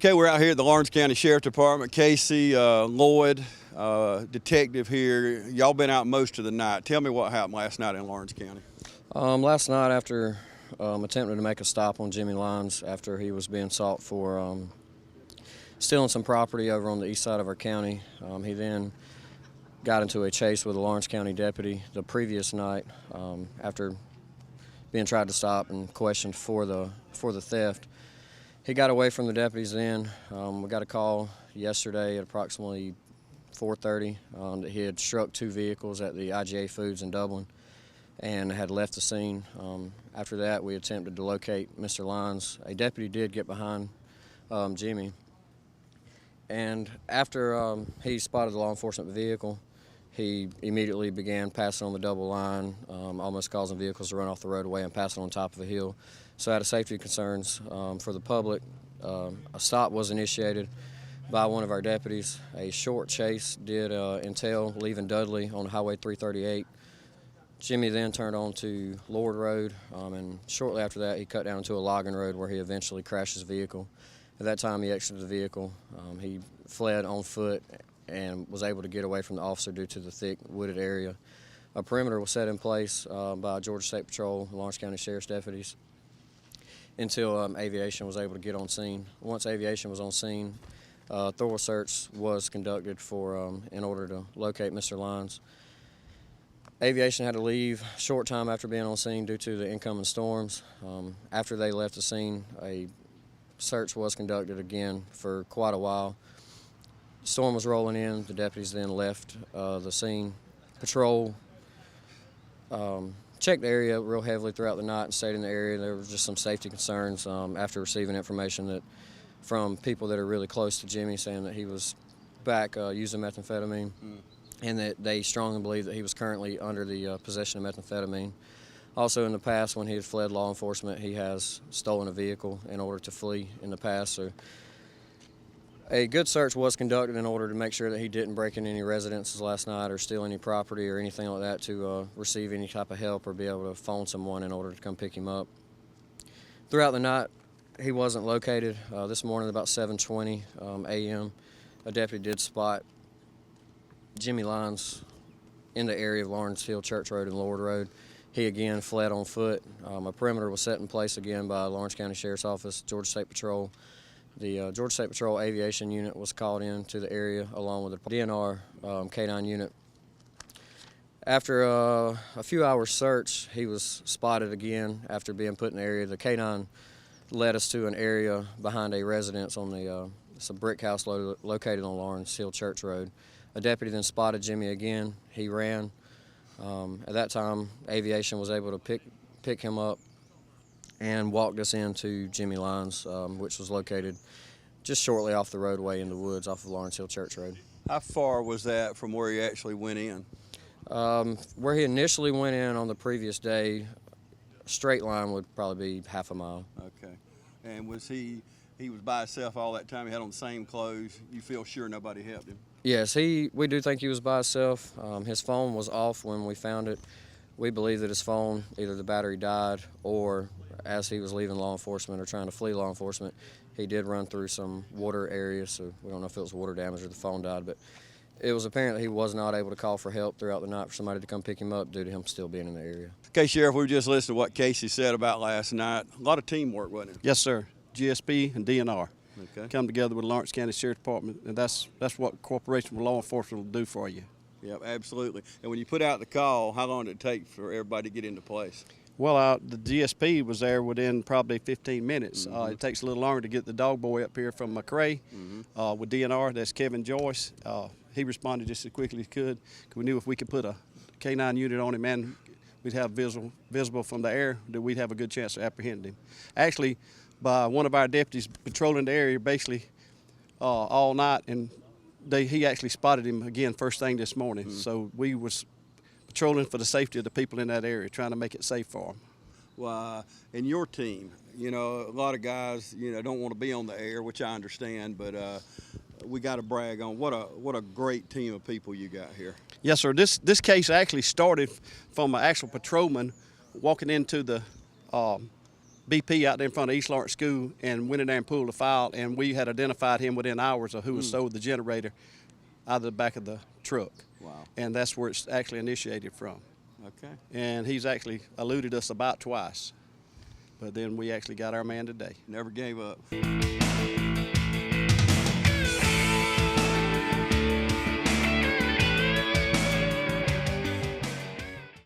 Okay, we're out here at the Lyons County Sheriff Department. Casey, Lloyd, detective here. Y'all been out most of the night. Tell me what happened last night in Lyons County. Last night, after attempting to make a stop on Jimmy Lyons after he was being sought for stealing some property over on the east side of our county, he then got into a chase with a Lyons County deputy the previous night after being tried to stop and questioned for the theft. He got away from the deputies then. We got a call yesterday at approximately 4:30 that he had struck two vehicles at the IGA Foods in Dublin and had left the scene. After that, we attempted to locate Mr. Lyons. A deputy did get behind Jimmy. And after he spotted the law enforcement vehicle, he immediately began passing on the double line, almost causing vehicles to run off the roadway and passing on top of a hill. So out of safety concerns for the public, a stop was initiated by one of our deputies. A short chase did entail leaving Dudley on Highway 338. Jimmy then turned on to Lord Road, and shortly after that he cut down to a logging road where he eventually crashed his vehicle. At that time he exited the vehicle. He fled on foot and was able to get away from the officer due to the thick wooded area. A perimeter was set in place by Georgia State Patrol and Lyons County Sheriff's deputies until aviation was able to get on scene. Once aviation was on scene, a thorough search was conducted in order to locate Mr. Lyons. Aviation had to leave a short time after being on scene due to the incoming storms. After they left the scene, a search was conducted again for quite a while. The storm was rolling in. The deputies then left the scene. Patrol checked the area real heavily throughout the night and stayed in the area. There were just some safety concerns after receiving information that from people that are really close to Jimmy, saying that he was back using methamphetamine, and that they strongly believe that he was currently under the possession of methamphetamine. Also, in the past, when he had fled law enforcement, he has stolen a vehicle in order to flee in the past. So a good search was conducted in order to make sure that he didn't break in any residences last night or steal any property or anything like that to receive any type of help or be able to phone someone in order to come pick him up. Throughout the night, he wasn't located. This morning, about 7:20 a.m., a deputy did spot Jimmy Lyons in the area of Lawrence Hill Church Road and Lord Road. He again fled on foot. A perimeter was set in place again by Lyons County Sheriff's Office, Georgia State Patrol. The Georgia State Patrol Aviation Unit was called in to the area along with the DNR K-9 unit. After a few hours search, he was spotted again after being put in the area. The K-9 led us to an area behind a residence on it's a brick house located on Lawrence Hill Church Road. A deputy then spotted Jimmy again. He ran. At that time, aviation was able to pick him up and walked us into Jimmy Lyons, which was located just shortly off the roadway in the woods off of Lawrence Hill Church Road. How far was that from where he actually went in? Where he initially went in on the previous day, a straight line would probably be half a mile. Okay. And was he was by himself all that time? He had on the same clothes? You feel sure nobody helped him? Yes, we do think he was by himself. His phone was off when we found it. We believe that his phone, either the battery died or as he was leaving law enforcement or trying to flee law enforcement, he did run through some water areas, so we don't know if it was water damage or the phone died, but it was apparent that he was not able to call for help throughout the night for somebody to come pick him up due to him still being in the area. Okay, Sheriff, we just listened to what Casey said about last night. A lot of teamwork, wasn't it? Yes, sir. GSP and DNR. Okay. Come together with Lawrence County Sheriff Department, and that's what cooperation with law enforcement will do for you. Yep, absolutely. And when you put out the call, how long did it take for everybody to get into place? Well, the GSP was there within probably 15 minutes. It takes a little longer to get the dog boy up here from McRae. With DNR, that's Kevin Joyce. He responded just as quickly as he could. We knew if we could put a K-9 unit on him and we'd have visible from the air, that we'd have a good chance of apprehending him. Actually, by one of our deputies patrolling the area basically all night, and he actually spotted him again first thing this morning. So we was patrolling for the safety of the people in that area, trying to make it safe for them. Well, in your team, you know, a lot of guys, you know, don't want to be on the air, which I understand, but we got to brag on what a great team of people you got here. Yes, sir. This case actually started from an actual patrolman walking into the BP out there in front of East Lawrence School and went in there and pulled a file, and we had identified him within hours of who had stole the generator out of the back of the truck. Wow. And that's where it's actually initiated from. Okay. And he's actually eluded us about twice. But then we actually got our man today. Never gave up.